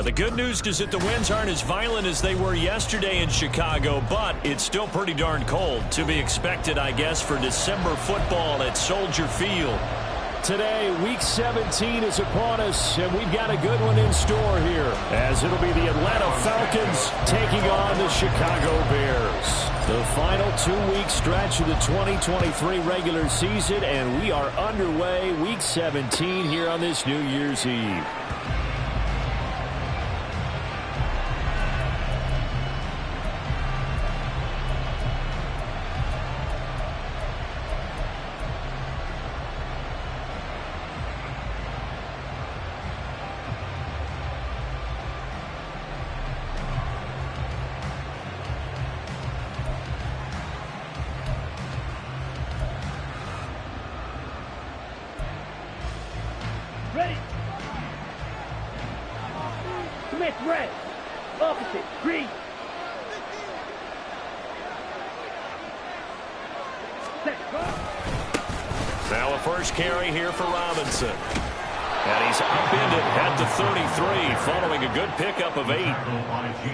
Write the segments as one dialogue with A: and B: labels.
A: The good news is that the winds aren't as violent as they were yesterday in Chicago, but it's still pretty darn cold. To be expected, I guess, for December football at Soldier Field.
B: Today, Week 17 is upon us, and we've got a good one in store here, as it'll be the Atlanta Falcons taking on the Chicago Bears. The final 2-week stretch of the 2023 regular season, and we are underway Week 17 here on this New Year's Eve.
C: Ready. Smith, red. Opposite, green. Set, go.
A: Now a first carry here for Robinson. And he's upended at the 33, following a good pickup of 8.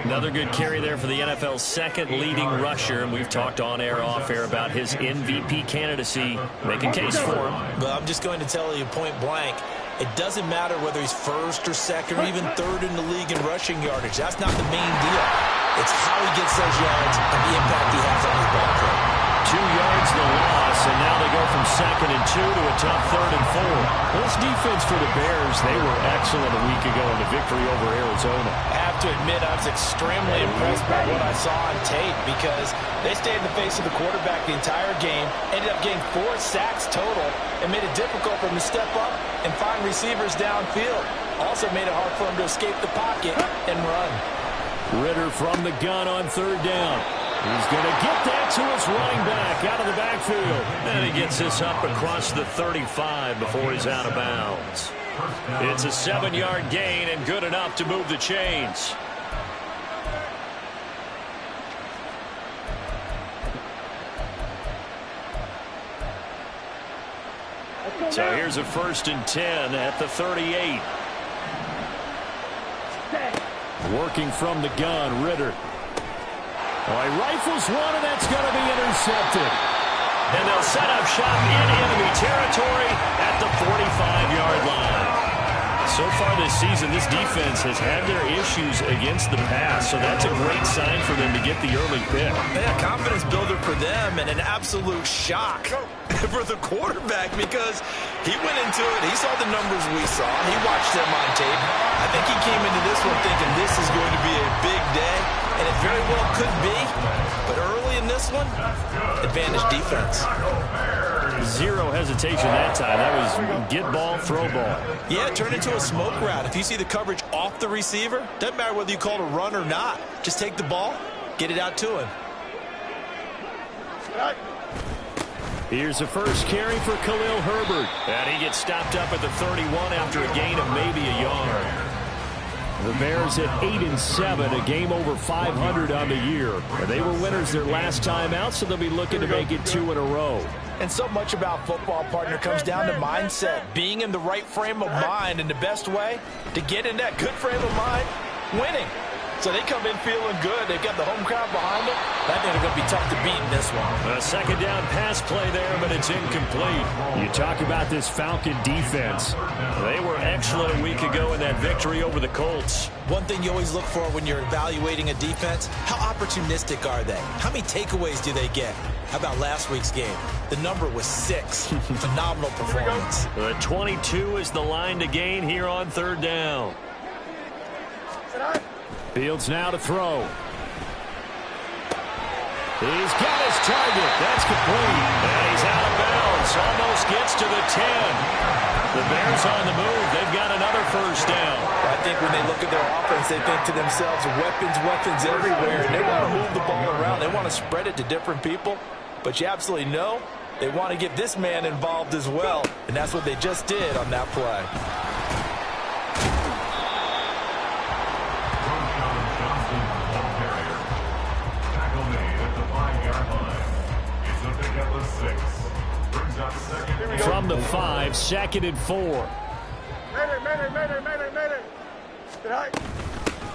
A: Another good carry there for the NFL's second leading rusher, and we've talked on air, off air about his MVP candidacy. Make a case for him.
D: Well, I'm just going to tell you point blank, it doesn't matter whether he's first or second or even third in the league in rushing yardage. That's not the main deal. It's how he gets those yards and the impact he has on his ball play.
A: 2 yards the loss, and now they go from 2nd and 2 to a tough 3rd and 4. This defense for the Bears, they were excellent a week ago in the victory over Arizona.
D: I have to admit, I was extremely impressed by what I saw on tape because they stayed in the face of the quarterback the entire game, ended up getting 4 sacks total, and made it difficult for him to step up and find receivers downfield. Also made it hard for him to escape the pocket and run.
B: Ritter from the gun on 3rd down. He's going to get that to his running back out of the backfield.
A: And he gets this up across the 35 before he's out of bounds. It's a 7-yard gain and good enough to move the chains. So here's a 1st and 10 at the 38.
B: Working from the gun, Ritter. Oh, he rifles one, and that's going to be intercepted.
A: And they'll set up shop in enemy territory at the 45-yard line. So far this season, this defense has had their issues against the pass, so that's a great sign for them to get the early pick.
D: Yeah, confidence builder for them and an absolute shock for the quarterback because he went into it. He saw the numbers we saw. He watched them on tape. I think he came into this one thinking this is going to be a big day, and it very well could be. But early in this one, advantage defense.
A: Zero hesitation that time. That was get ball, throw ball.
D: Yeah, it turned into a smoke route. If you see the coverage off the receiver, doesn't matter whether you call it a run or not. Just take the ball, get it out to him.
B: Here's a first carry for Khalil Herbert.
A: And he gets stopped up at the 31 after a gain of maybe a yard.
B: The Bears at 8-7, a game over 500 on the year. And they were winners their last time out, so they'll be looking to make it 2 in a row.
D: And so much about football, partner, comes down to mindset. Being in the right frame of mind, and the best way to get in that good frame of mind, winning. So they come in feeling good. They've got the home crowd behind them. I think they're going to be tough to beat in this one.
A: A 2nd down pass play there, but it's incomplete.
B: You talk about this Falcon defense.
A: They were excellent a week ago in that victory over the Colts.
D: One thing you always look for when you're evaluating a defense, how opportunistic are they? How many takeaways do they get? How about last week's game? The number was 6. Phenomenal performance.
A: The 22 is the line to gain here on 3rd down.
B: Fields now to throw. He's got his target. That's complete.
A: And he's out of bounds. Almost gets to the 10. The Bears on the move. They've got another 1st down.
D: I think when they look at their offense, they think to themselves, weapons everywhere. And they want to move the ball around. They want to spread it to different people. But you absolutely know they want to get this man involved as well. And that's what they just did on that play.
B: From the 5, 2nd and 4.
C: Mayday. Good night.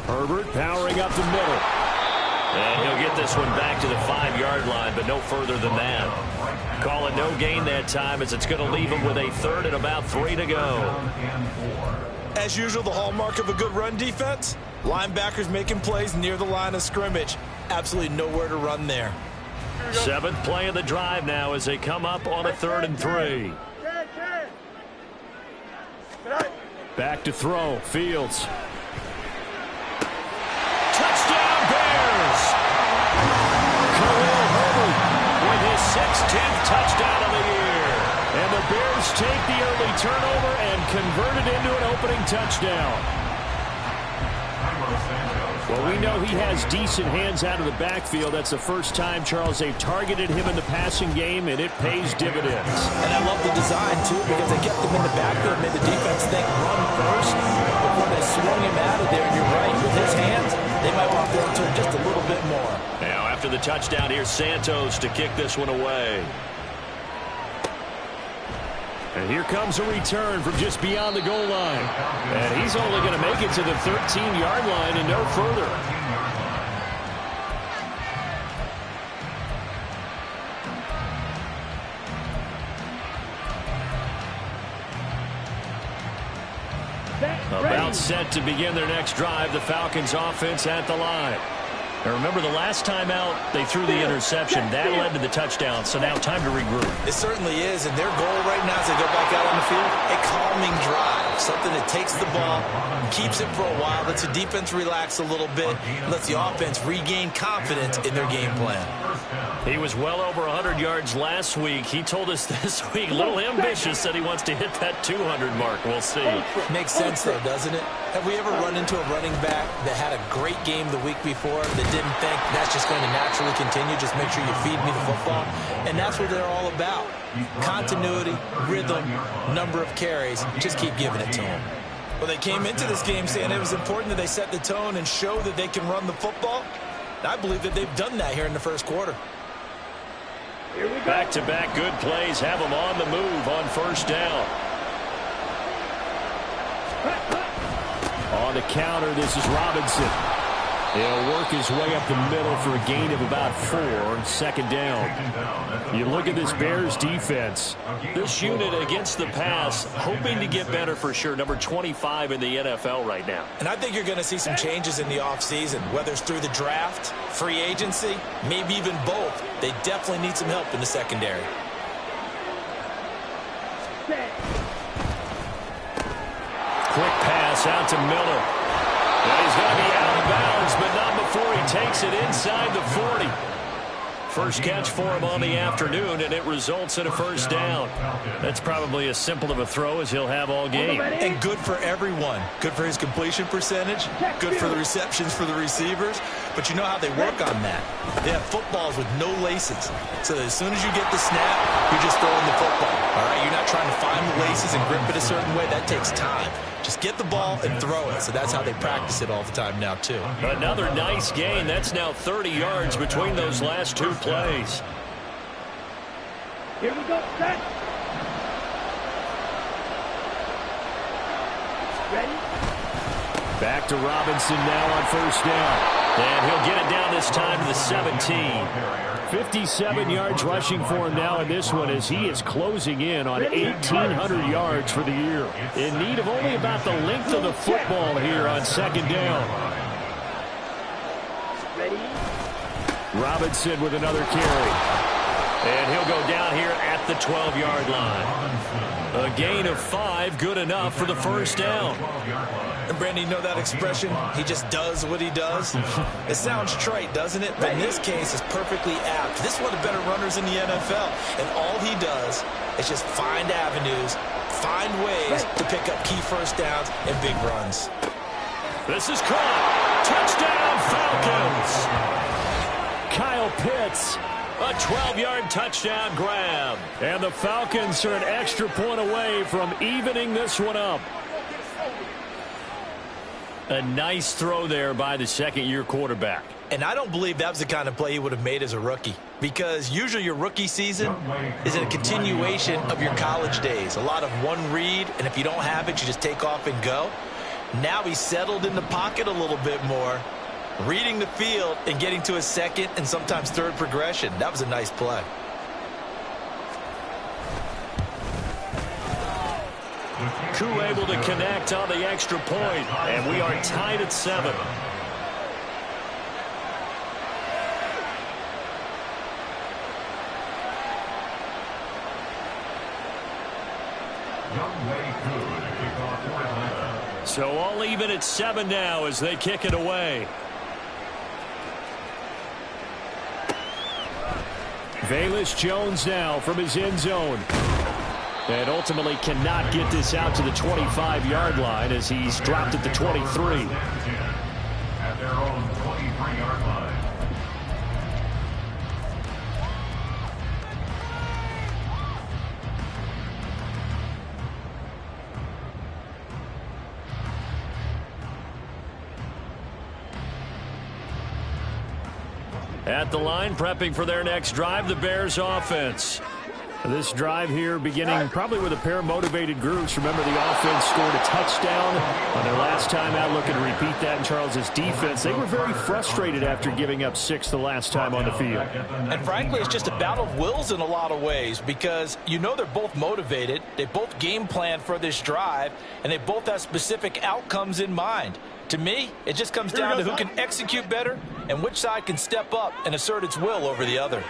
B: Herbert powering up the middle.
A: And he'll get this one back to the 5-yard line, but no further than that. Call it no gain that time, as it's going to leave him with a third and about 3 to go.
D: As usual, the hallmark of a good run defense, linebackers making plays near the line of scrimmage. Absolutely nowhere to run there.
A: 7th play of the drive now as they come up on a 3rd and 3.
B: Back to throw. Fields.
A: Touchdown, Bears!
B: Khalil Herbert
A: With his 16th touchdown of the year.
B: And the Bears take the early turnover and convert it into an opening touchdown. Well, we know he has decent hands out of the backfield. That's the first time, Charles, they've targeted him in the passing game, and it pays dividends.
D: And I love the design, too, because they kept him in the backfield, made the defense think run first before they swung him out of there. And you're right, with his hands, they might want to throw it to him just a little bit more.
A: Now, after the touchdown, here's Santos to kick this one away.
B: And here comes a return from just beyond the goal line. And he's only going to make it to the 13-yard line and no further. About set to begin their next drive, the Falcons offense at the line.
A: Now remember, the last time out, they threw the interception. That led to the touchdown, so now time to regroup.
D: It certainly is, and their goal right now as they go back out on the field, a calming drive, something that takes the ball, keeps it for a while, lets the defense relax a little bit, lets the offense regain confidence in their game plan.
A: He was well over 100 yards last week. He told us this week, a little ambitious, said he wants to hit that 200 mark. We'll see.
D: Makes sense, though, doesn't it? Have we ever run into a running back that had a great game the week before that didn't think that's just going to naturally continue? Just make sure you feed me the football. And that's what they're all about. Continuity, rhythm, number of carries. Just keep giving it to them. Well, they came into this game saying it was important that they set the tone and show that they can run the football. I believe that they've done that here in the first quarter.
A: Back-to-back good plays have them on the move on first down.
B: On the counter, this is Robinson. He'll work his way up the middle for a gain of about 4, 2nd down. You look at this Bears defense.
A: This unit against the pass, hoping to get better for sure. Number 25 in the NFL right now.
D: And I think you're going to see some changes in the offseason, whether it's through the draft, free agency, maybe even both. They definitely need some help in the secondary.
A: Quick pass out to Miller. And he's going to be out of bounds, but not before he takes it inside the 40. First catch for him on the afternoon, and it results in a first down. That's probably as simple of a throw as he'll have all game.
D: And good for everyone. Good for his completion percentage. Good for the receptions for the receivers. But you know how they work on that. They have footballs with no laces. So as soon as you get the snap, you're just throwing the football. All right, you're not trying to find the laces and grip it a certain way. That takes time. Just get the ball and throw it. So that's how they practice it all the time now, too.
A: Another nice gain. That's now 30 yards between those last two plays.
C: Here we go, set. Ready?
B: Back to Robinson now on first down.
A: And he'll get it down this time to the 17.
B: 57 yards rushing for him now in this one as he is closing in on 1,800 yards for the year. In need of only about the length of the football here on 2nd down.
C: Ready?
B: Robinson with another carry.
A: And he'll go down here at the 12-yard line. A gain of 5, good enough for the first down.
D: And Brandon, you know that expression? He just does what he does. It sounds trite, doesn't it? But in this case, it's perfectly apt. This is one of the better runners in the NFL. And all he does is just find avenues, find ways to pick up key first downs and big runs.
A: This is caught. Touchdown, Falcons.
B: Kyle Pitts.
A: A 12-yard touchdown grab.
B: And the Falcons are an extra point away from evening this one up.
A: A nice throw there by the second-year quarterback.
D: And I don't believe that was the kind of play he would have made as a rookie, because usually your rookie season is a continuation of your college days. A lot of one read, and if you don't have it, you just take off and go. Now he's settled in the pocket a little bit more, reading the field and getting to a second and sometimes third progression. That was a nice play.
A: Koo able to connect on the extra point, and we are tied at 7. So all even at 7 now as they kick it away.
B: Velus Jones now from his end zone. And ultimately cannot get this out to the 25-yard line as he's dropped at the 23. At their own 23-yard line.
A: At the line, prepping for their next drive, the Bears offense.
B: This drive here beginning probably with a pair of motivated groups. Remember, the offense scored a touchdown on their last time out, looking to repeat that in Charles's defense. They were very frustrated after giving up 6 the last time on the field.
D: And frankly, it's just a battle of wills in a lot of ways because you know they're both motivated. They both game plan for this drive, and they both have specific outcomes in mind. To me, it just comes down to who can execute better and which side can step up and assert its will over the other.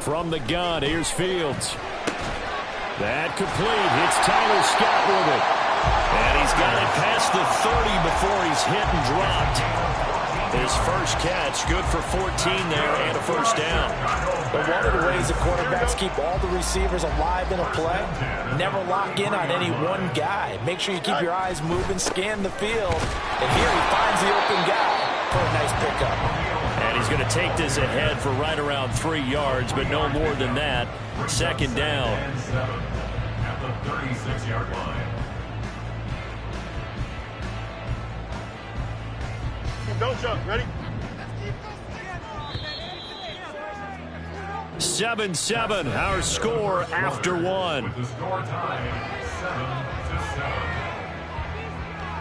B: From the gun, here's Fields. That complete. Hits Tyler Scott with it.
A: And he's got it past the 30 before he's hit and dropped. His first catch, good for 14 there and a first down.
D: But one of the ways the quarterbacks keep all the receivers alive in a play, never lock in on any one guy. Make sure you keep your eyes moving, scan the field. And here he finds the open guy for a nice pickup.
A: And he's going to take this ahead for right around 3 yards, but no more than that. Second down.
E: At the 36-yard line.
C: Don't jump. Ready?
A: 7-7, our score after 1.
E: With the score tied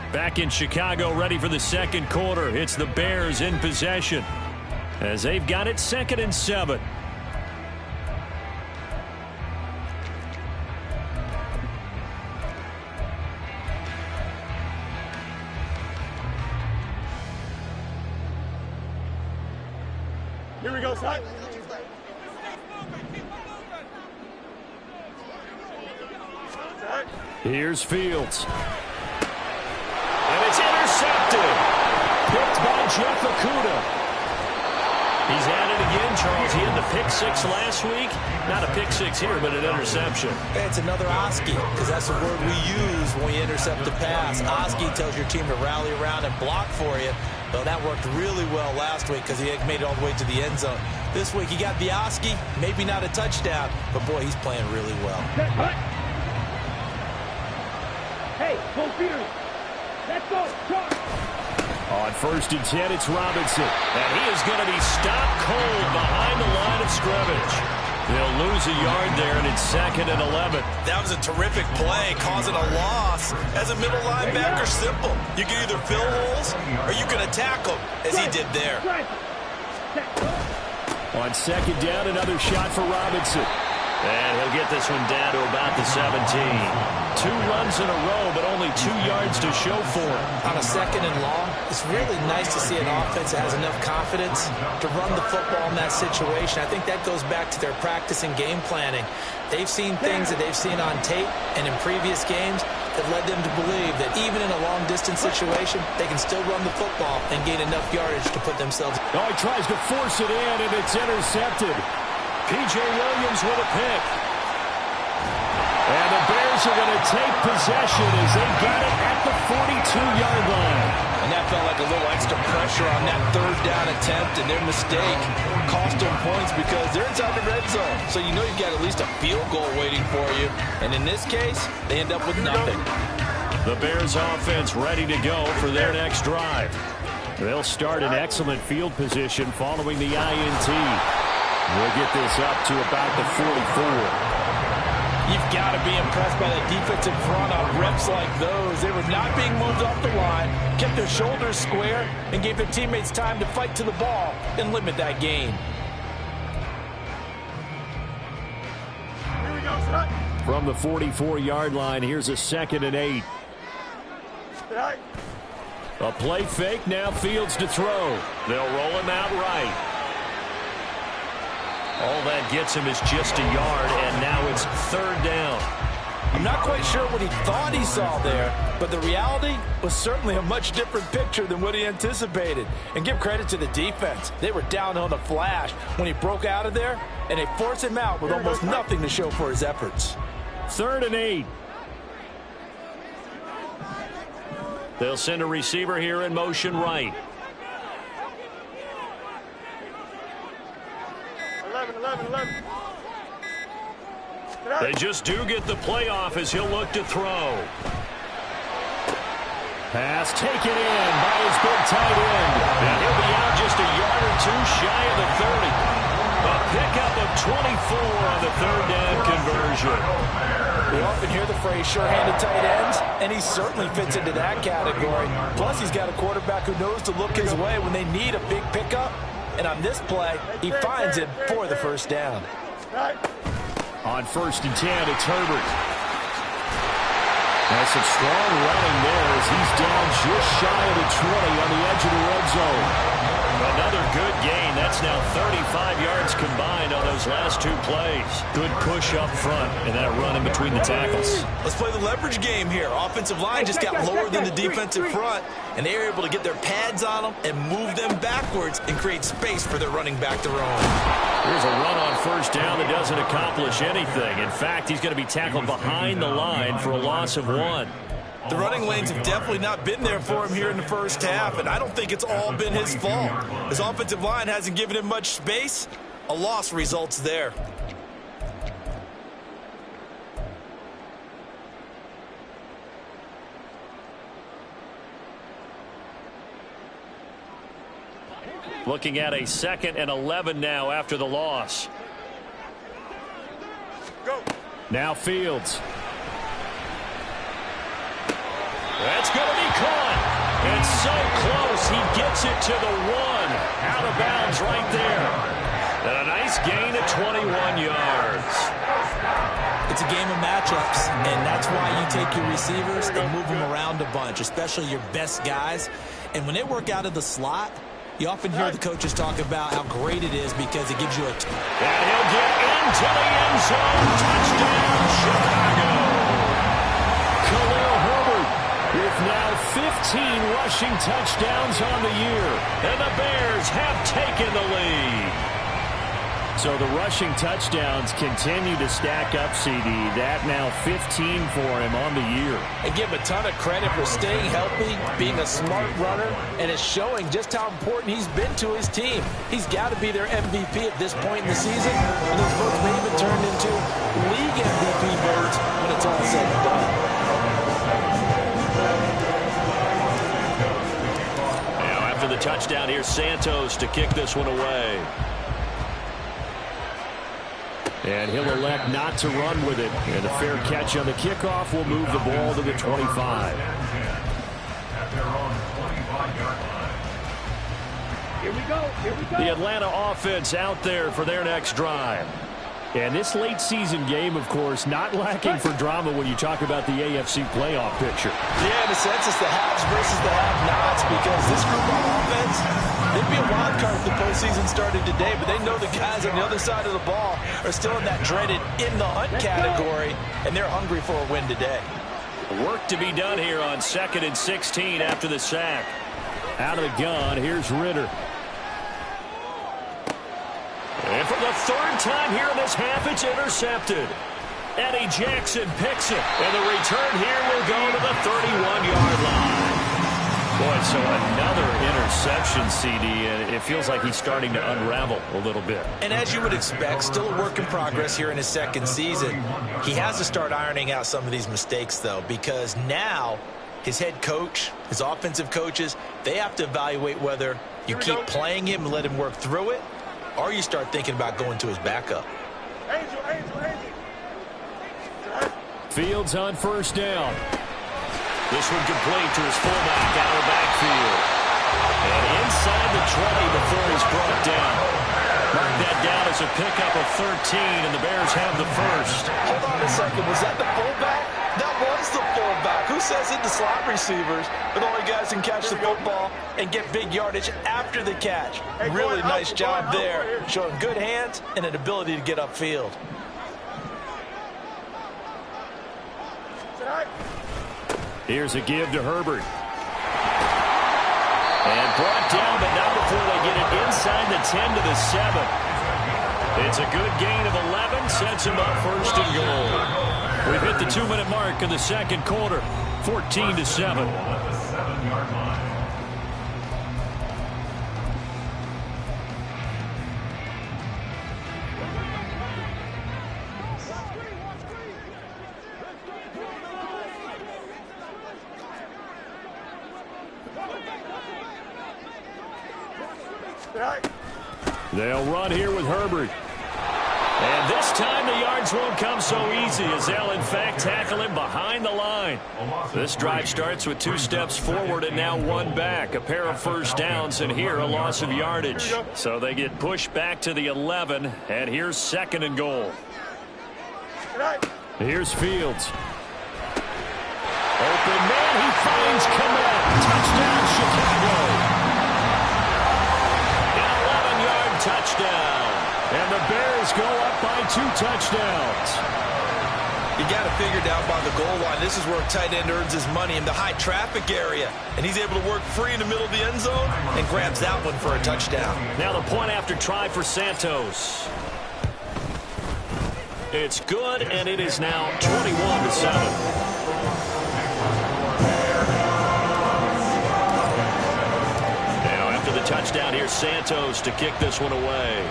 E: 7-7.
A: Back in Chicago, ready for the second quarter. It's the Bears in possession as they've got it 2nd and 7.
C: Here we go, Scott.
B: Here's Fields.
A: And it's intercepted.
B: Picked by Jeff Okudah.
A: He's at it again, Charles. He had the pick 6 last week. Not a pick 6 here, but an interception.
D: It's another Oski, because that's the word we use when we intercept the pass. Oski tells your team to rally around and block for you. Well, that worked really well last week because he had made it all the way to the end zone. This week he got the Oski, maybe not a touchdown, but boy, he's playing really well.
C: Hey, go Peters. Let's go. Charge.
B: On 1st and 10, it's Robinson.
A: And he is going to be stopped cold behind the line of scrimmage. They'll lose a yard there, and it's 2nd and 11.
D: That was a terrific play, causing a loss. As a middle linebacker, simple. You can either fill holes or you can attack them, as he did there.
B: On 2nd down, another shot for Robinson.
A: And he'll get this one down to about the 17. 2 runs in a row, but only 2 yards to show for it.
D: On a 2nd and long, it's really nice to see an offense that has enough confidence to run the football in that situation. I think that goes back to their practice and game planning. They've seen things that they've seen on tape and in previous games that led them to believe that even in a long-distance situation, they can still run the football and gain enough yardage to put themselves.
B: Oh, he tries to force it in, and it's intercepted.
A: P.J. Williams with a pick.
B: And the Bears are going to take possession as they got it at the 42-yard line.
D: And that felt like a little extra pressure on that 3rd down attempt, and their mistake cost them points because they're inside the red zone. So you know you've got at least a field goal waiting for you. And in this case, they end up with nothing.
A: The Bears offense ready to go for their next drive.
B: They'll start in excellent field position following the INT. We'll get this up to about the 44.
D: You've got to be impressed by that defensive front on reps like those. They were not being moved off the line, kept their shoulders square, and gave their teammates time to fight to the ball and limit that gain.
B: From the 44-yard line, here's a 2nd and 8. A play fake, now Fields to throw.
A: They'll roll him out right. All that gets him is just a yard, and now it's 3rd down.
D: I'm not quite sure what he thought he saw there, but the reality was certainly a much different picture than what he anticipated. And give credit to the defense. They were down on the flash when he broke out of there, and they forced him out with almost nothing to show for his efforts.
B: 3rd and 8.
A: They'll send a receiver here in motion right.
C: 11.
A: They just do get the playoff as he'll look to throw.
B: Pass taken in by his big tight end.
A: And he'll be out just a yard or two shy of the 30. A pickup of 24 on the 3rd down conversion.
D: We often hear the phrase sure-handed tight ends, and he certainly fits into that category. Plus, he's got a quarterback who knows to look his way when they need a big pickup. And on this play, he finds it for the 1st down.
B: On 1st and 10, it's Herbert. That's some strong running there as he's down just shy of the 20 on the edge of the red zone.
A: Another good gain. That's now 35 yards combined on those last 2 plays. Good push up front and that run in between the tackles.
D: Let's play the leverage game here. Offensive line just got lower than the defensive front, and they were able to get their pads on them and move them backwards and create space for their running back to roam.
A: Here's a run on 1st down that doesn't accomplish anything. In fact, he's going to be tackled behind the line for a loss of 1.
D: The running lanes have definitely not been there for him here in the 1st half, and I don't think it's all been his fault. His offensive line hasn't given him much space. A loss results there.
A: Looking at a 2nd and 11 now after the loss.
B: Now Fields.
A: That's going to be caught. It's so close. He gets it to the 1. Out of bounds right there. And a nice gain of 21 yards.
D: It's a game of matchups, and that's why you take your receivers and move them around a bunch, especially your best guys. And when they work out of the slot, you often hear the coaches talk about how great it is because it gives you a...
A: And he'll get into the end zone. Touchdown, Chicago.
B: Khalil Herbert with now 15 rushing touchdowns on the year.
A: And the Bears have taken the lead.
B: So the rushing touchdowns continue to stack up, CD. That now 15 for him on the year.
D: And give him a ton of credit for staying healthy, being a smart runner, and it's showing just how important he's been to his team. He's got to be their MVP at this point in the season, and those votes may even turn into league MVP votes when it's all said and done.
A: Now after the touchdown, here's Santos to kick this one away.
B: And he'll elect not to run with it. And a fair catch on the kickoff will move the ball to the 25.
C: Here we go.
A: The Atlanta offense out there for their next drive.
B: And this late season game, of course, not lacking for drama when you talk about the AFC playoff picture.
D: Yeah, in a sense, it's the haves versus the have-nots because this group on offense, they'd be a wild card if the postseason started today, but they know the guys on the other side of the ball are still in that dreaded in-the-hunt category, and they're hungry for a win today.
A: Work to be done here on 2nd and 16 after the sack.
B: Out of the gun, here's Ritter.
A: And for the 3rd time here in this half, it's intercepted. Eddie Jackson picks it. And the return here will go to the 31-yard line. Boy, so another interception, CD, and it feels like he's starting to unravel a little bit.
D: And as you would expect, still a work in progress here in his 2nd season. He has to start ironing out some of these mistakes, though, because now his head coach, his offensive coaches, they have to evaluate whether you keep playing him and let him work through it, or you start thinking about going to his backup.
C: Angel.
B: Fields on first down.
A: This one complete to his fullback out of the backfield. And inside the 20 before he's brought down. Mark that down as a pickup of 13, and the Bears have the first.
D: Hold on a second. Was that the fullback? That was the fullback. Who says it? The slot receivers are the only guys who can catch the football and get big yardage after the catch. Really nice job there, showing good hands and an ability to get upfield.
B: Here's a give to Herbert.
A: And brought down, but not before they get it inside the 10 to the 7. It's a good gain of 11, sets him up first and goal. We've hit the 2-minute mark in the second quarter, 14 to 7.
E: At the 7-yard line.
B: They'll run here with Herbert.
A: And this time the yards won't come so easy as they'll in fact tackle him behind the line. This drive starts with 2 steps forward and now 1 back. A pair of first downs and here a loss of yardage. So they get pushed back to the 11, and here's 2nd and goal.
B: Here's Fields.
A: Open man, he finds Kmet. Touchdown Chicago. Touchdown.
B: And the Bears go up by 2 touchdowns.
D: You got to figure down by the goal line. This is where a tight end earns his money in the high traffic area. And he's able to work free in the middle of the end zone and grabs that one for a touchdown.
A: Now the point after try for Santos. It's good, and it is now 21 to 7. Touchdown here, Santos to kick this one away.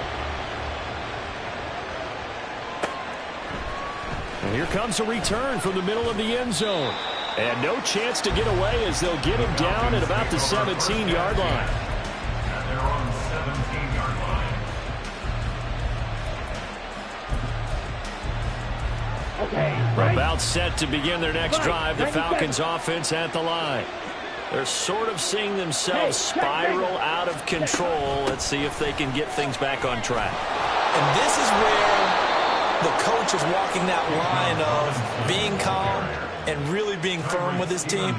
B: And here comes a return from the middle of the end zone. And no chance to get away as they'll get him down at about the 17-yard line.
E: And they're on the 17-yard line.
C: Okay, right.
A: About set to begin their next drive. The Falcons offense at the line. They're sort of seeing themselves spiral out of control. Let's see if they can get things back on track.
D: And this is where the coach is walking that line of being calm and really being firm with his team.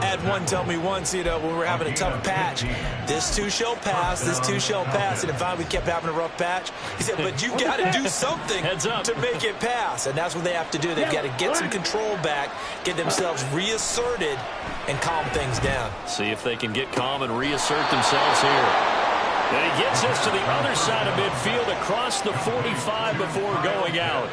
D: I had one tell me once, when we were having a tough patch, this too shall pass, this too shall pass. And finally we kept having a rough patch. He said, but you got to do something to make it pass. And that's what they have to do. They've got to get some control back, get themselves reasserted, and calm things down.
A: See if they can get calm and reassert themselves here. And he gets us to the other side of midfield across the 45 before going out.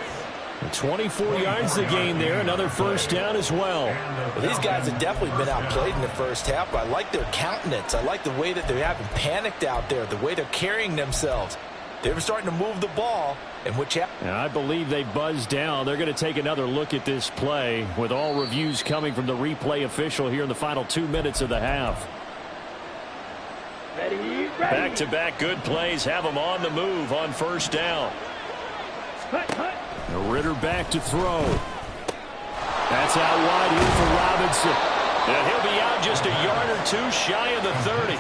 B: 24 yards the gain there. Another first down as well.
D: Well, these guys have definitely been outplayed in the first half. But I like their countenance. I like the way that they haven't panicked out there, the way they're carrying themselves. They were starting to move the ball. And
B: I believe they buzzed down. They're going to take another look at this play with all reviews coming from the replay official here in the final 2 minutes of the half.
C: Ready.
A: Back-to-back good plays have them on the move on first down.
C: Cut.
B: Ritter back to throw. That's out wide here for Robinson.
A: And he'll be out just a yard or 2 shy of the 30.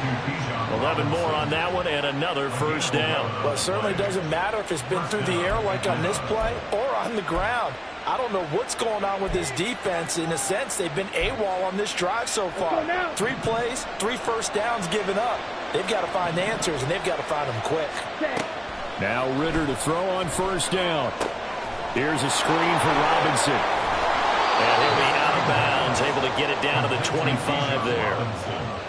A: 11 more on that one and another first down.
D: Well, it certainly doesn't matter if it's been through the air like on this play or on the ground. I don't know what's going on with this defense. In a sense, they've been AWOL on this drive so far. 3 plays, 3 first downs given up. They've got to find answers, and they've got to find them quick.
B: Now Ritter to throw on first down. Here's a screen for Robinson.
A: And he'll be out of bounds, able to get it down to the 25 there.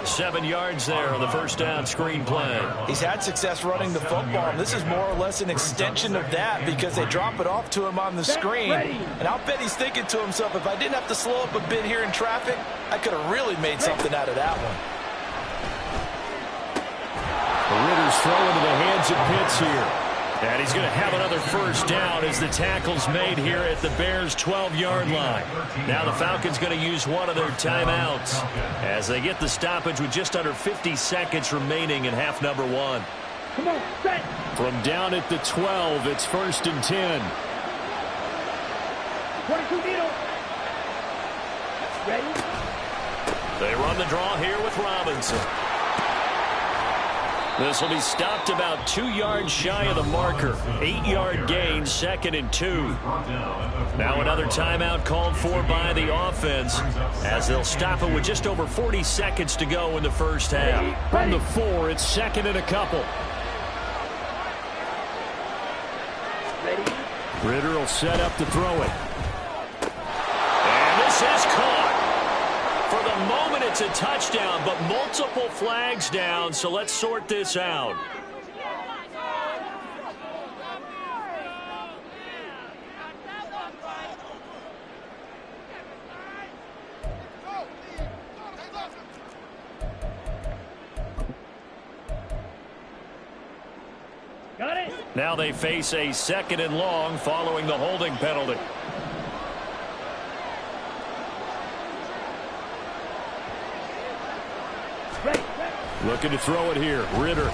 A: 7 yards there on the first down screen play.
D: He's had success running the football, and this is more or less an extension of that because they drop it off to him on the screen. And I'll bet he's thinking to himself, if I didn't have to slow up a bit here in traffic, I could have really made something out of that one.
B: Ritter's throw into the hands of Pitts here.
A: And he's going to have another first down as the tackle's made here at the Bears' 12-yard line. Now the Falcons going to use one of their timeouts as they get the stoppage with just under 50 seconds remaining in half number 1.
C: Come on, set.
B: From down at the 12, it's 1st and 10.
C: 22 needle. Ready?
A: They run the draw here with Robinson. This will be stopped about 2 yards shy of the marker. 8-yard gain, 2nd and 2. Now another timeout called for by the offense as they'll stop it with just over 40 seconds to go in the first half.
B: From the 4, it's 2nd and a couple.
C: Ready?
B: Ritter will set up to throw it.
A: And this is caught. For the moment, it's a touchdown, but multiple flags down, so let's sort this out.
C: Got it?
A: Now they face a 2nd and long following the holding penalty.
C: Ready?
B: Looking to throw it here. Ritter.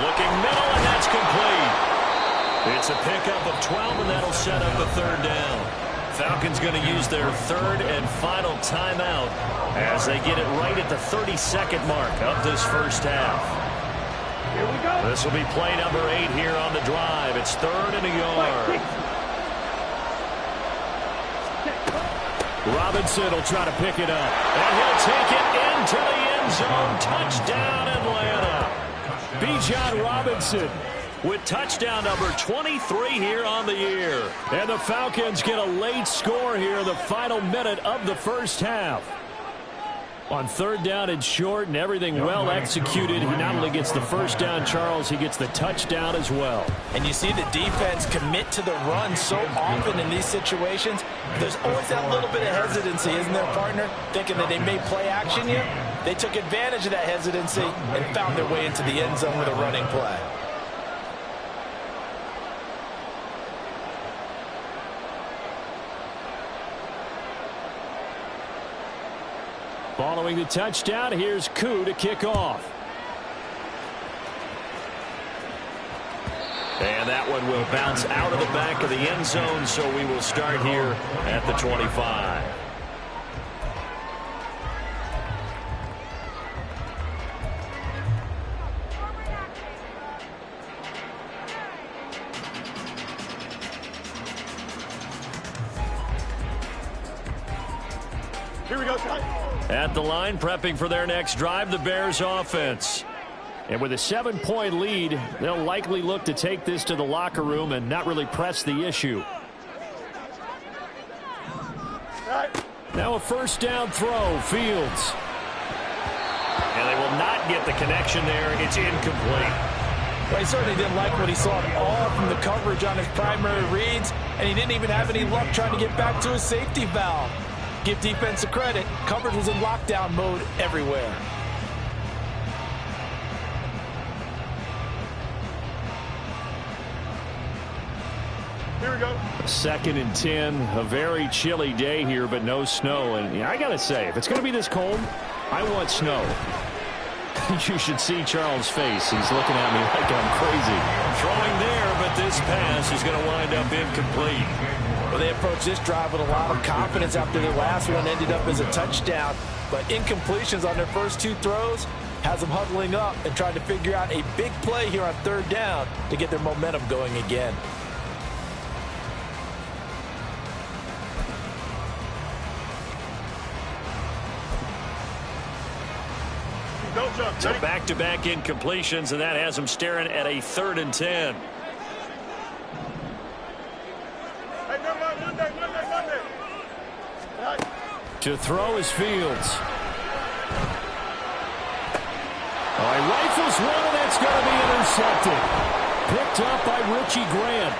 A: Looking middle, and that's complete. It's a pickup of 12, and that'll set up a 3rd down. Falcons going to use their 3rd and final timeout as they get it right at the 32nd mark of this first half.
C: Here we go.
A: This will be play number 8 here on the drive. It's 3rd and a yard.
B: Robinson will try to pick it up.
A: And he'll take it into the end zone. Touchdown, Atlanta.
B: Bijan Robinson
A: With touchdown number 23 here on the year.
B: And the Falcons get a late score here in the final minute of the first half. On 3rd down and short and everything well executed, he not only gets the first down, Charles, he gets the touchdown as well.
D: And you see the defense commit to the run so often in these situations. There's always that little bit of hesitancy, isn't there, partner? Thinking that they may play action you. They took advantage of that hesitancy and found their way into the end zone with a running play.
B: Following the touchdown, here's Koo to kick off.
A: And that one will bounce out of the back of the end zone, so we will start here at the 25.
C: Here we go, Ty.
A: At the line, prepping for their next drive, the Bears offense.
B: And with a 7-point lead, they'll likely look to take this to the locker room and not really press the issue. Now a first down throw, Fields.
A: And they will not get the connection there. It's incomplete.
D: Well, he certainly didn't like what he saw at all from the coverage on his primary reads, and he didn't even have any luck trying to get back to his safety valve. Give defense a credit. Coverage was in lockdown mode everywhere.
C: Here we go.
B: 2nd and 10, a very chilly day here, but no snow. And I got to say, if it's going to be this cold, I want snow. You should see Charles' face. He's looking at me like I'm crazy.
A: Throwing there, but this pass is going to wind up incomplete.
D: Well, they approached this drive with a lot of confidence after their last one ended up as a touchdown. But incompletions on their first 2 throws has them huddling up and trying to figure out a big play here on 3rd down to get their momentum going again.
A: So back-to-back incompletions, and that has them staring at a 3rd and 10.
B: To throw is Fields. Oh, he rifles one, and that's going to be intercepted. Picked up by Richie Grant.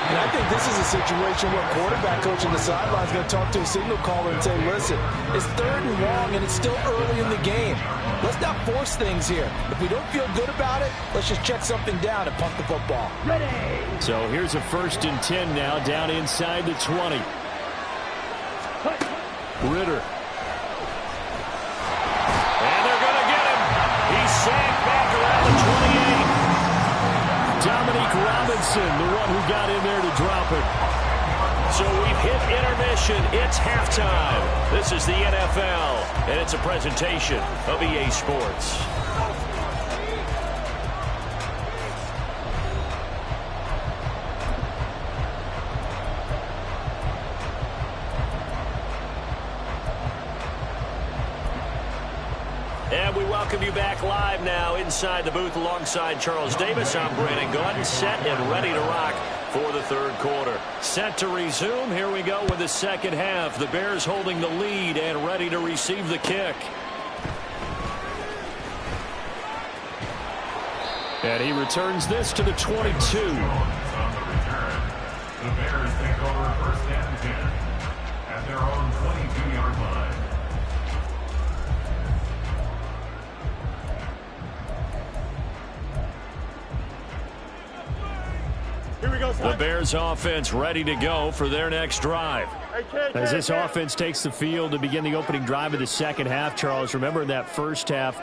D: And I think this is a situation where quarterback coach on the sideline is going to talk to a signal caller and say, listen, it's 3rd and long, and it's still early in the game. Let's not force things here. If we don't feel good about it, let's just check something down and punt the football.
C: Ready.
B: So here's a 1st and 10 now, down inside the 20. Ritter.
A: And they're going to get him. He's sacked back around the 28.
B: Dominique Robinson, the one who got in there to drop it. So we've hit intermission. It's halftime. This is the NFL, and it's a presentation of EA Sports. And we welcome you back live now inside the booth alongside Charles Davis. I'm Brandon Gaudin, set and ready to rock for the third quarter. Set to resume. Here we go with the second half. The Bears holding the lead and ready to receive the kick. And he returns this to the 22.
E: On the return, the Bears take over first and 10 at their own 22-yard line.
B: The Bears offense ready to go for their next drive. As this offense takes the field to begin the opening drive of the second half, Charles, remember in that first half,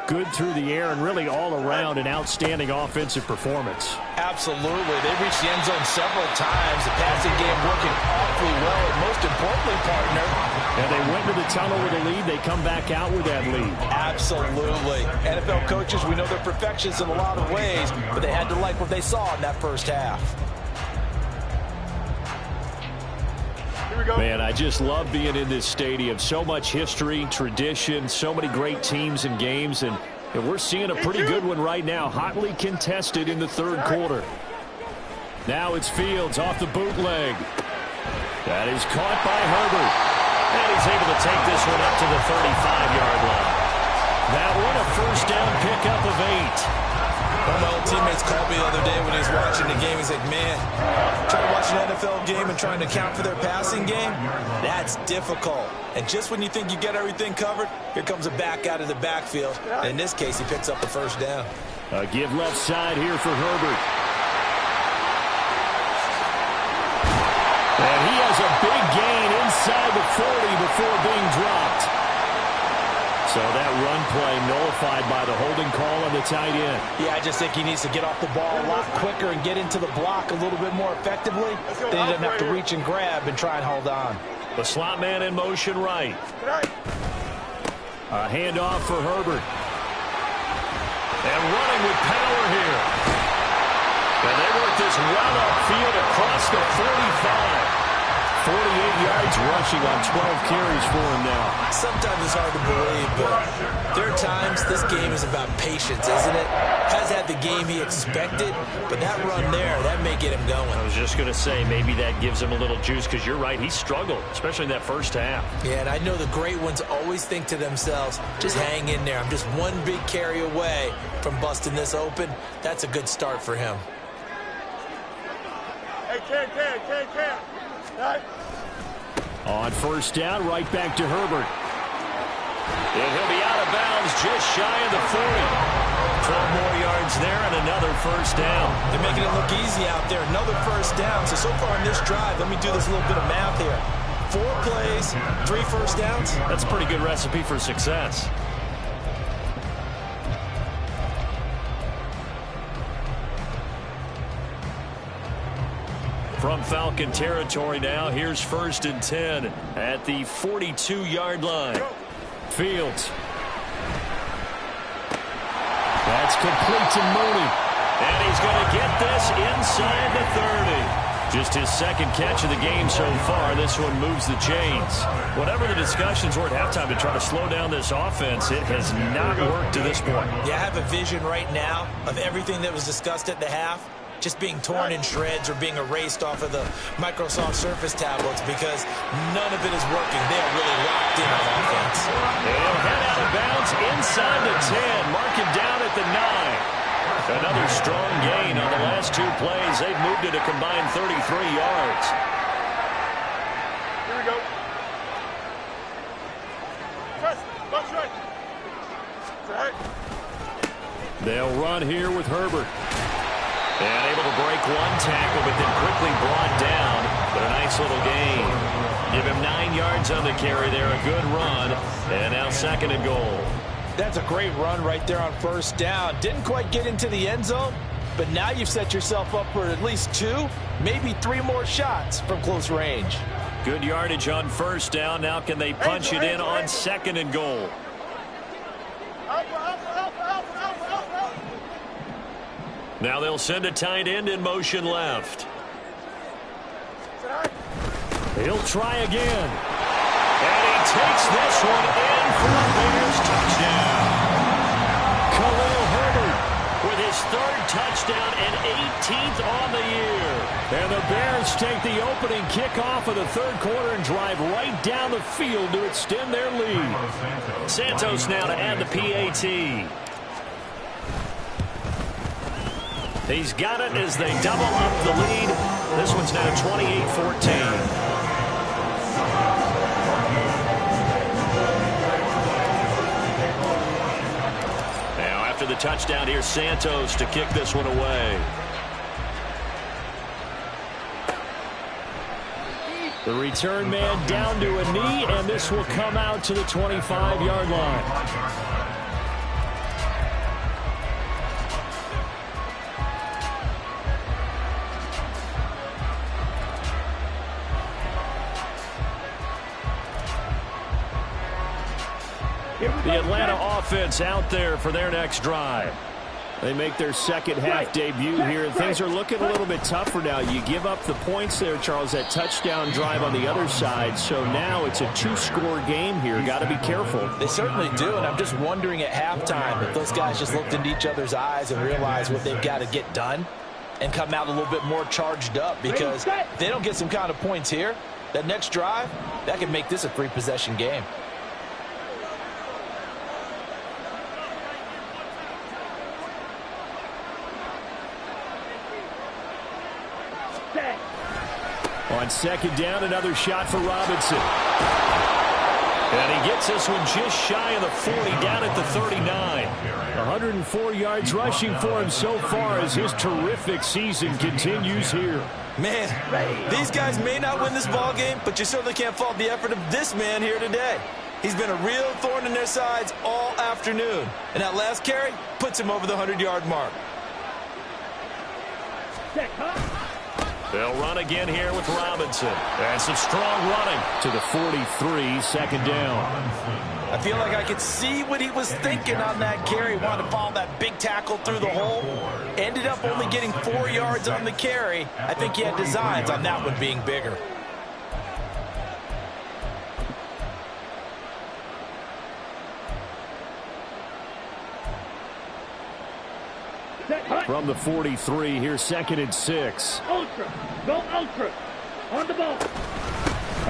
B: good through the air and really all around an outstanding offensive performance.
D: Absolutely. They reached the end zone several times. The passing game working awfully well, and most importantly, partner.
B: And they went to the tunnel with a lead. They come back out with that lead.
D: Absolutely. NFL coaches, we know they're perfectionists in a lot of ways, but they had to like what they saw in that first half.
B: Man, I just love being in this stadium. So much history, tradition, so many great teams and games, and we're seeing a pretty good one right now, hotly contested in the third quarter. Now it's Fields off the bootleg. That is caught by Herbert. And he's able to take this one up to the 35-yard line. That one a first down pickup of 8.
D: One of my old teammates called me the other day when he was watching the game. He's like, man, trying to watch an NFL game and trying to account for their passing game, that's difficult. And just when you think you get everything covered, here comes a back out of the backfield. And in this case, he picks up the first down.
B: A give left side here for Herbert. And he has a big gain inside the 40 before being dropped. So that run play nullified by the holding call on the tight end.
D: Yeah, I just think he needs to get off the ball a lot quicker and get into the block a little bit more effectively. Then he doesn't have to reach and grab and try and hold on.
B: The slot man in motion right. A handoff for Herbert. And running with power here. And they work this well upfield across the 45. 48 yards rushing on 12 carries for him now.
D: Sometimes it's hard to believe, but there are times this game is about patience, isn't it? Has had the game he expected, but that run there, that may get him going.
B: I was just going to say, maybe that gives him a little juice, because you're right, he struggled, especially in that first half.
D: Yeah, and I know the great ones always think to themselves, just hang in there. I'm just one big carry away from busting this open. That's a good start for him.
C: Hey, Cam.
B: On first down, right back to Herbert. And he'll be out of bounds just shy of the 40. 12 more yards there and another first down.
D: They're making it look easy out there. Another first down. So far on this drive, let me do this little bit of math here. 4 plays, 3 first downs.
B: That's a pretty good recipe for success. From Falcon territory now, here's 1st and 10 at the 42-yard line. Fields. That's complete to Mooney. And he's going to get this inside the 30. Just his second catch of the game so far. This one moves the chains. Whatever the discussions were at halftime to try to slow down this offense, it has not worked to this point.
D: Yeah, I have a vision right now of everything that was discussed at the half just being torn in shreds or being erased off of the Microsoft Surface tablets, because none of it is working. They are really locked in on offense.
B: They'll head out of bounds inside the 10. Mark it down at the 9. Another strong gain on the last 2 plays. They've moved it a combined 33 yards.
C: Here we go. Press. Left right. Right.
B: They'll run here with Herbert. And able to break one tackle, but then quickly brought down. But a nice little gain. Give him 9 yards on the carry there. A good run. And now 2nd and goal.
D: That's a great run right there on first down. Didn't quite get into the end zone, but now you've set yourself up for at least 2, maybe 3 more shots from close range.
A: Good yardage on first down. Now can they punch it in on 2nd and goal? Now they'll send a tight end in motion left.
B: He'll try again.
A: And he takes this one in for a Bears touchdown.
B: Khalil Herbert
A: With his 3rd touchdown and 18th on the year.
B: And the Bears take the opening kickoff of the 3rd quarter and drive right down the field to extend their lead.
A: Santos now to add the PAT. He's got it as they double up the lead. This one's now 28-14. After the touchdown, here's Santos to kick this one away.
B: The return man down to a knee, and this will come out to the 25-yard line. The Atlanta offense out there for their next drive. They make their second half debut here. Things are looking a little bit tougher now. You give up the points there, Charles, that touchdown drive on the other side. So now it's a 2-score game here. Got to be careful.
D: They certainly do, and I'm just wondering at halftime if those guys just looked into each other's eyes and realized what they've got to get done and come out a little bit more charged up, because if they don't get some kind of points here, that next drive, that could make this a 3-possession game.
B: On 2nd down, another shot for Robinson.
A: And he gets this one just shy of the 40, down at the 39.
B: 104 yards rushing for him so far as his terrific season continues here.
D: Man, these guys may not win this ball game, but you certainly can't fault the effort of this man here today. He's been a real thorn in their sides all afternoon. And that last carry puts him over the 100-yard mark.
A: They'll run again here with Robinson. And some strong running.
B: To the 43, 2nd down.
D: I feel like I could see what he was thinking on that carry. Wanted to follow that big tackle through the hole. Ended up only getting 4 yards on the carry. I think he had designs on that one being bigger.
B: From the 43, here's 2nd and 6.
C: Ultra. Go ultra. On the ball.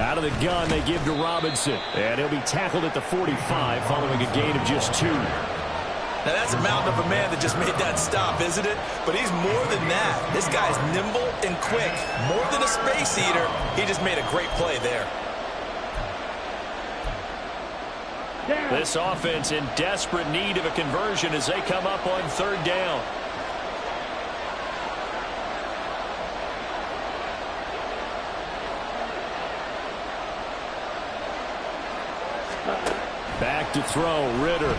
B: Out of the gun, they give to Robinson. And he'll be tackled at the 45 following a gain of just 2.
D: Now, that's a mountain of a man that just made that stop, isn't it? But he's more than that. This guy's nimble and quick. More than a space eater, he just made a great play there.
A: This offense in desperate need of a conversion as they come up on 3rd down.
B: Back to throw, Ritter.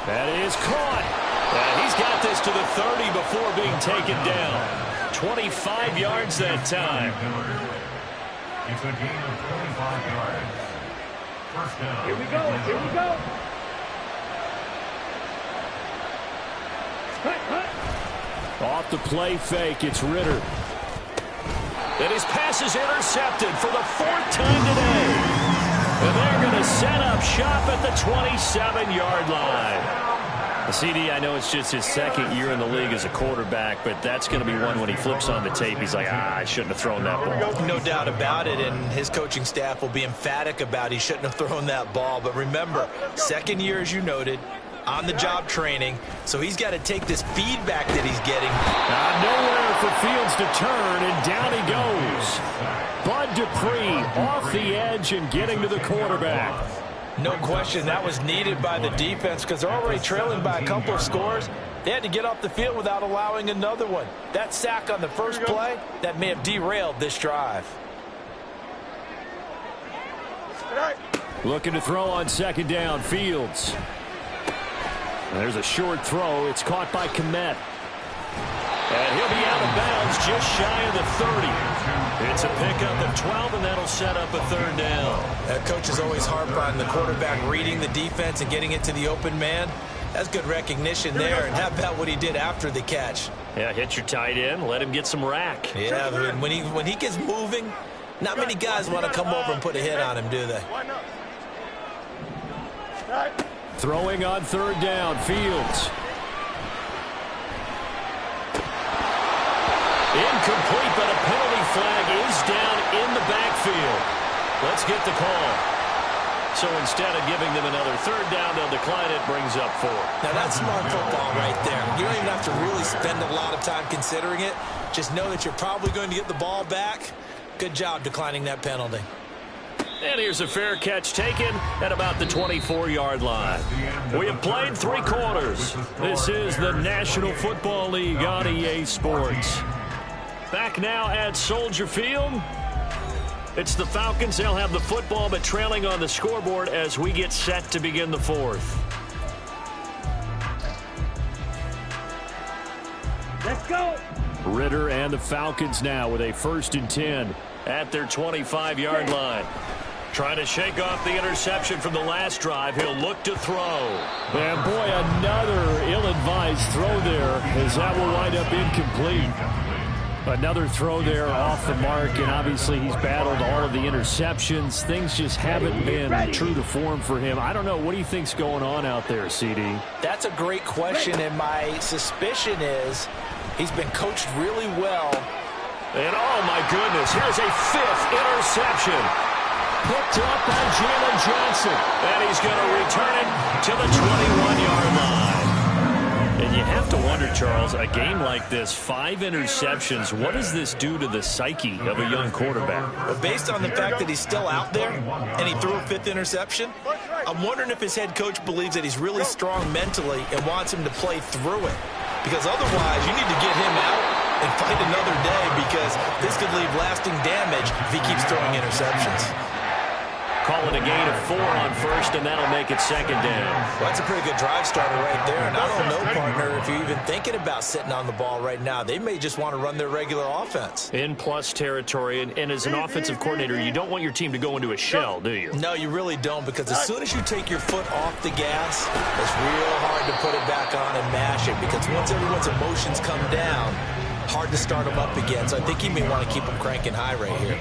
B: That is caught.
A: And he's got this to the 30 before being taken down. 25 yards that time.
E: It's a gain of 25 yards. First down.
C: Here we go. Here we go. Cut.
B: Off the play fake, it's Ritter.
A: And his pass is intercepted for the 4th time today. And they're going to set up shop at the 27-yard line.
B: CD, I know it's just his 2nd year in the league as a quarterback, but that's going to be one when he flips on the tape. He's like, I shouldn't have thrown that ball.
D: No doubt about it, and his coaching staff will be emphatic about he shouldn't have thrown that ball. But remember, 2nd year, as you noted, on-the-job training, so he's got to take this feedback that he's getting.
B: Nowhere for Fields to turn, and down he goes. Bud Dupree off the edge and getting to the quarterback.
D: No question, that was needed by the defense because they're already trailing by a couple of scores. They had to get off the field without allowing another one. That sack on the first play, that may have derailed this drive.
B: Looking to throw on 2nd down, Fields. There's a short throw. It's caught by Komet. And he'll be out of bounds just shy of the 30. It's a pickup of 12, and that'll set up a third down.
D: Coach is always harp on the quarterback reading the defense and getting it to the open man. That's good recognition there. And how about what he did after the catch?
A: Yeah, hit your tight end, let him get some rack.
D: Yeah, when he gets moving, not many guys want to come over and put a hit on him, do they?
B: Throwing on third down, Fields. Incomplete, but a penalty flag is down in the backfield. Let's get the call. So instead of giving them another third down, they'll decline it, brings up 4.
D: Now that's smart football right there. You don't even have to really spend a lot of time considering it. Just know that you're probably going to get the ball back. Good job declining that penalty.
A: And here's a fair catch taken at about the 24-yard line. We have played 3 quarters. This is the National Football League on EA Sports. Back now at Soldier Field. It's the Falcons. They'll have the football, but trailing on the scoreboard as we get set to begin the 4th.
C: Let's go.
B: Ritter and the Falcons now with a 1st and 10
A: at their 25-yard line. Trying to shake off the interception from the last drive. He'll look to throw.
B: And boy, another ill-advised throw there, as that will wind up incomplete. Another throw there off the mark, and obviously he's battled all of the interceptions. Things just haven't been true to form for him. I don't know. What do you think's going on out there, CD?
D: That's a great question, and my suspicion is he's been coached really well.
A: And oh my goodness, here's a 5th interception. Picked up by Jalen Johnson. And he's going to return it to the 21-yard line. And you have to wonder, Charles, a game like this, 5 interceptions, what does this do to the psyche of a young quarterback?
D: Well, based on the fact that he's still out there and he threw a 5th interception, I'm wondering if his head coach believes that he's really strong mentally and wants him to play through it. Because otherwise, you need to get him out and fight another day, because this could leave lasting damage if he keeps throwing interceptions.
A: Call it a gain of 4 on 1st, and that'll make it 2nd down.
D: Well, that's a pretty good drive starter right there. And I don't know, partner, if you're even thinking about sitting on the ball right now. They may just want to run their regular offense.
A: In plus territory, and as an offensive coordinator, you don't want your team to go into a shell, do you?
D: No, you really don't, because as soon as you take your foot off the gas, it's real hard to put it back on and mash it, because once everyone's emotions come down, hard to start them up again. So I think he may want to keep them cranking high right here.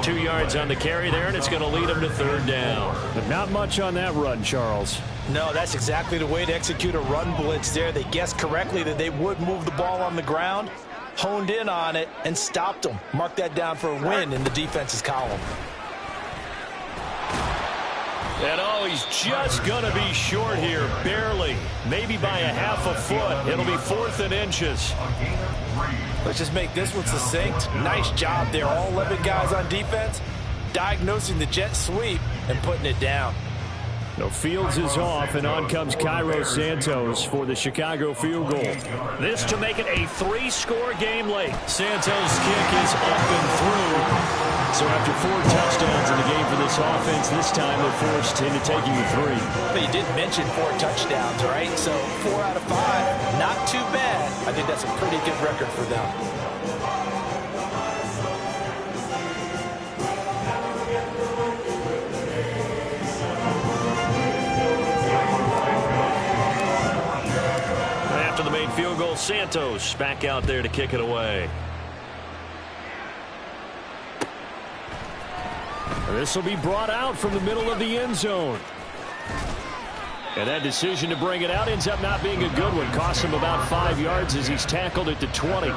A: 2 yards on the carry there, and it's going to lead him to 3rd down.
B: But not much on that run, Charles.
D: No, that's exactly the way to execute a run blitz there. They guessed correctly that they would move the ball on the ground, honed in on it, and stopped them. Mark that down for a win in the defense's column.
A: And oh, he's just going to be short here, barely. Maybe by a half a foot. It'll be 4th and inches.
D: Let's just make this one succinct. Nice job there. All 11 guys on defense diagnosing the jet sweep and putting it down.
B: No, Fields is off, and on comes Cairo Santos for the Chicago field goal.
A: This to make it a 3-score game late. Santos' kick is up and through. So after 4 touchdowns in the game for this offense, this time they're forced into taking a 3.
D: But you did mention 4 touchdowns, right? So 4 out of 5, not too bad. I think that's a pretty good record for them.
A: After the made field goal, Santos back out there to kick it away.
B: This will be brought out from the middle of the end zone. And that decision to bring it out ends up not being a good one. Costs him about 5 yards as he's tackled at the 20.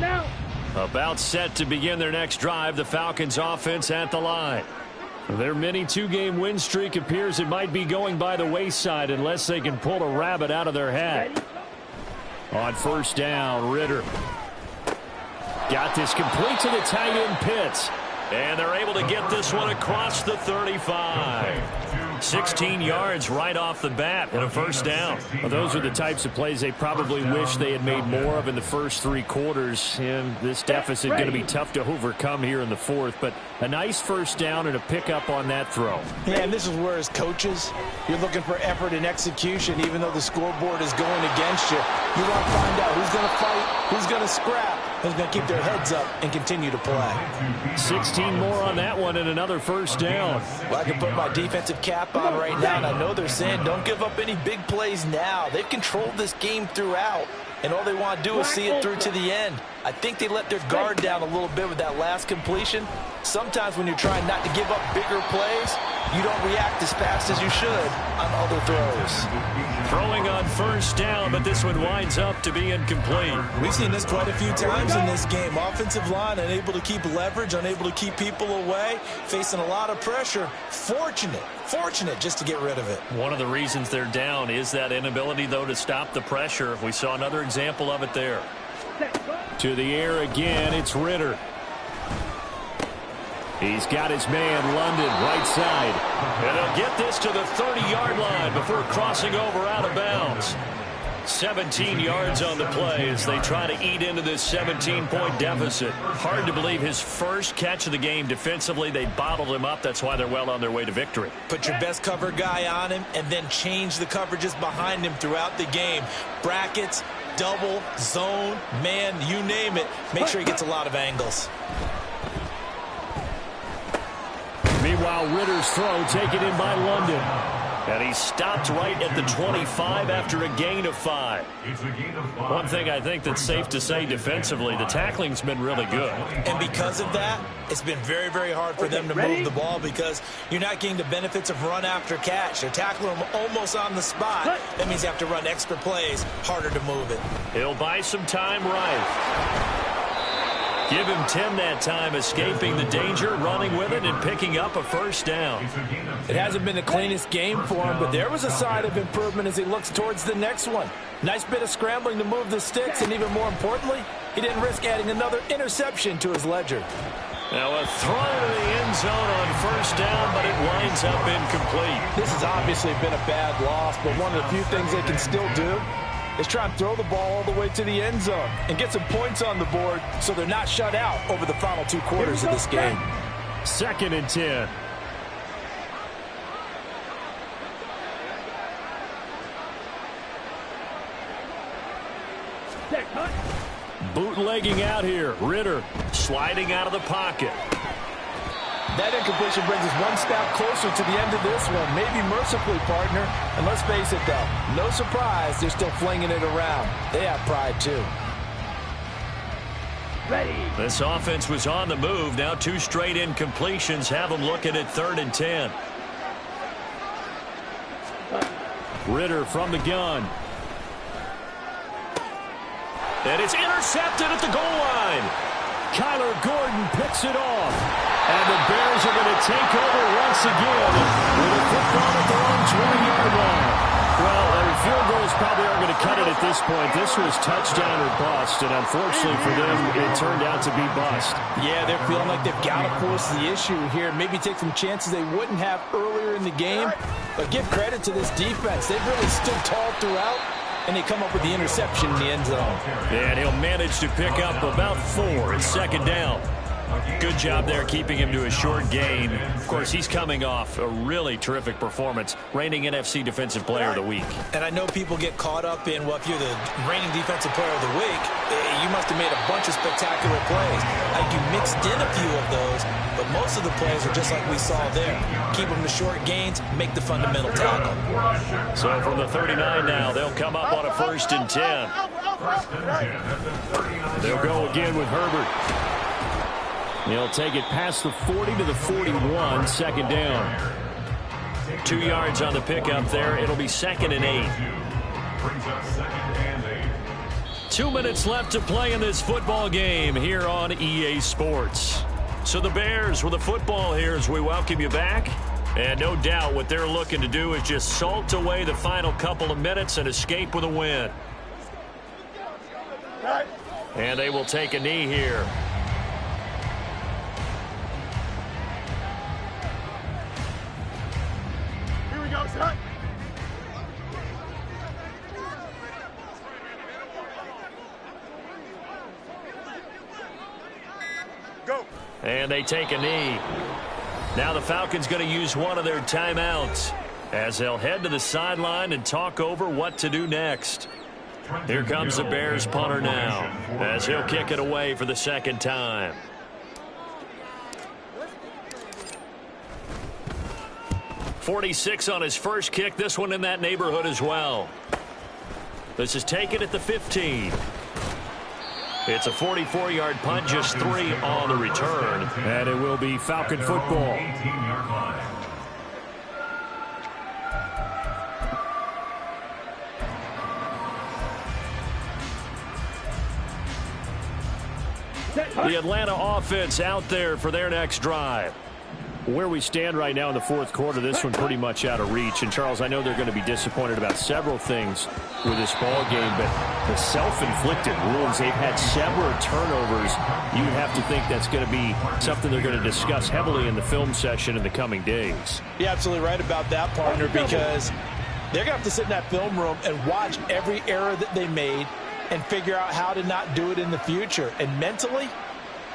C: Now.
B: About set to begin their next drive, the Falcons offense at the line. Their mini 2-game win streak appears it might be going by the wayside unless they can pull a rabbit out of their hat. On 1st down, Ritter. Got this complete to the tight end Pitts.
A: And they're able to get this one across the 35. 16 yards right off the bat and a first down.
B: Well, those are the types of plays they probably wish they had made more of in the first 3 quarters. And this deficit going to be tough to overcome here in the fourth. But a nice first down and a pickup on that throw.
F: Yeah, and this is where as coaches, you're looking for effort and execution. Even though the scoreboard is going against you, you want to find out who's going to fight, who's going to scrap, who's going to keep their heads up and continue to play.
B: 16 more on that one and another first down.
F: Well, I can put my defensive cap on right now, and I know they're saying don't give up any big plays now. They've controlled this game throughout, and all they want to do is see it through to the end. I think they let their guard down a little bit with that last completion. Sometimes when you're trying not to give up bigger plays, you don't react as fast as you should on other throws.
A: Throwing on first down, but this one winds up to be incomplete.
F: We've seen this quite a few times in this game. Offensive line unable to keep leverage, unable to keep people away, facing a lot of pressure. Fortunate just to get rid of it.
A: One of the reasons they're down is that inability, though, to stop the pressure. We saw another example of it there.
B: To the air again, it's Ritter. He's got his man, London, right side.
A: And he'll get this to the 30-yard line before crossing over out of bounds. 17 yards on the play as they try to eat into this 17-point deficit. Hard to believe his first catch of the game defensively. They bottled him up. That's why they're well on their way to victory.
F: Put your best cover guy on him and then change the coverages behind him throughout the game. Brackets, double, zone, man, you name it. Make sure he gets a lot of angles.
B: Meanwhile, Ritter's throw taken in by London.
A: And he stopped right at the 25 after a gain of 5. One thing I think that's safe to say defensively, the tackling's been really good.
F: And because of that, it's been very, very hard for them to move the ball because you're not getting the benefits of run after catch. They're tackling them almost on the spot. That means you have to run extra plays, harder to move it.
A: He'll buy some time right. Give him 10 that time, escaping the danger, running with it, and picking up a first down.
F: It hasn't been the cleanest game for him, but there was a sign of improvement as he looks towards the next one. Nice bit of scrambling to move the sticks, and even more importantly, he didn't risk adding another interception to his ledger.
A: Now a throw to the end zone on first down, but it winds up incomplete.
F: This has obviously been a bad loss, but one of the few things they can still do is try and throw the ball all the way to the end zone and get some points on the board so they're not shut out over the final 2 quarters of this game.
B: 2nd and 10. Bootlegging out here. Ritter
A: sliding out of the pocket.
F: That incompletion brings us one step closer to the end of this one. Maybe mercifully, partner. And let's face it, though, no surprise they're still flinging it around. They have pride, too.
C: Ready.
A: This offense was on the move. Now 2 straight incompletions have them looking at 3rd and 10.
B: Ritter from the gun.
A: And it's intercepted at the goal line.
B: Kyler Gordon picks it off. And the Bears are going to take over once again with a football at their own 20-yard line. Well, field goals probably aren't going to cut it at this point. This was touchdown or bust, and unfortunately for them, it turned out to be bust.
F: Yeah, they're feeling like they've got to force the issue here. Maybe take some chances they wouldn't have earlier in the game. But give credit to this defense. They've really stood tall throughout, and they come up with the interception in the end zone.
A: And he'll manage to pick up about 4 at 2nd down. Good job there keeping him to a short gain. Of course, he's coming off a really terrific performance, reigning NFC Defensive Player of the Week.
F: And I know people get caught up in, well, if you're the reigning Defensive Player of the Week, you must have made a bunch of spectacular plays. Like you mixed in a few of those, but most of the plays are just like we saw there. Keep them to short gains, make the fundamental tackle.
A: So from the 39 now, they'll come up on a 1st and 10.
B: They'll go again with Herbert. He'll take it past the 40 to the 41, 2nd down.
A: 2 yards on the pickup there. It'll be 2nd and 8. 2 minutes left to play in this football game here on EA Sports. So the Bears with the football here as we welcome you back. And no doubt what they're looking to do is just salt away the final couple of minutes and escape with a win. And they will take a knee here.
B: And they take a knee. Now the Falcons going to use one of their timeouts as they'll head to the sideline and talk over what to do next. Here comes the Bears punter now as he'll kick it away for the second time. .46 on his first kick. This one in that neighborhood as well. This is taken at the 15. It's a 44-yard punt, just 3 on the return. And it will be Falcon football. The Atlanta offense out there for their next drive. Where we stand right now in the fourth quarter, this one pretty much out of reach. And, Charles, I know they're going to be disappointed about several things with this ball game, but the self-inflicted wounds, they've had several turnovers. You have to think that's going to be something they're going to discuss heavily in the film session in the coming days.
F: You're absolutely right about that, partner, because they're going to have to sit in that film room and watch every error that they made and figure out how to not do it in the future. And mentally,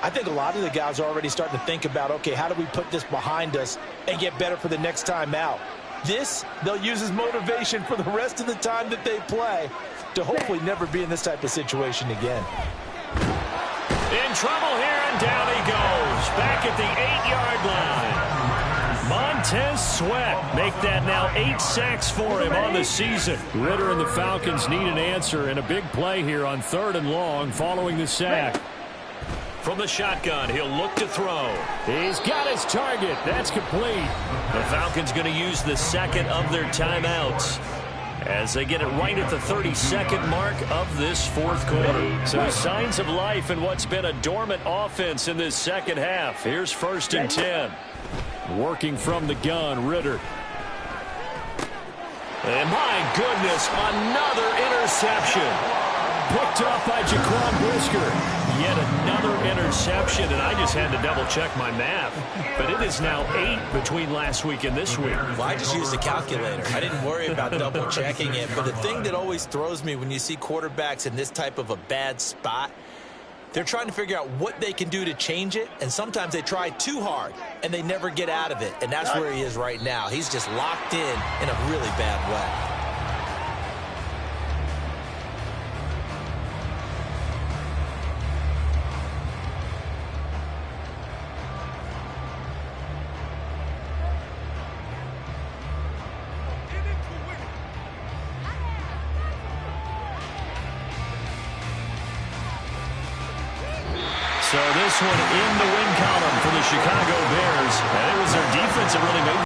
F: I think a lot of the guys are already starting to think about, okay, how do we put this behind us and get better for the next time out? This, they'll use as motivation for the rest of the time that they play to hopefully never be in this type of situation again.
B: In trouble here, and down he goes. Back at the 8-yard line. Montez Sweat make that now 8 sacks for him on the season. Ritter and the Falcons need an answer and a big play here on 3rd and long following the sack. From the shotgun, he'll look to throw. He's got his target. That's complete. The Falcons going to use the second of their timeouts as they get it right at the 32nd mark of this fourth quarter. So signs of life in what's been a dormant offense in this second half. Here's 1st and 10. Working from the gun, Ritter. And my goodness, another interception. Picked up by Jaquan Brisker. Yet another interception, and I just had to double-check my math. But it is now 8 between last week and this week.
F: Well, I just used a calculator. I didn't worry about double-checking it. But the thing that always throws me when you see quarterbacks in this type of a bad spot, they're trying to figure out what they can do to change it, and sometimes they try too hard, and they never get out of it. And that's where he is right now. He's just locked in a really bad way.
B: So this one in the win column for the Chicago Bears. And it was their defense that really made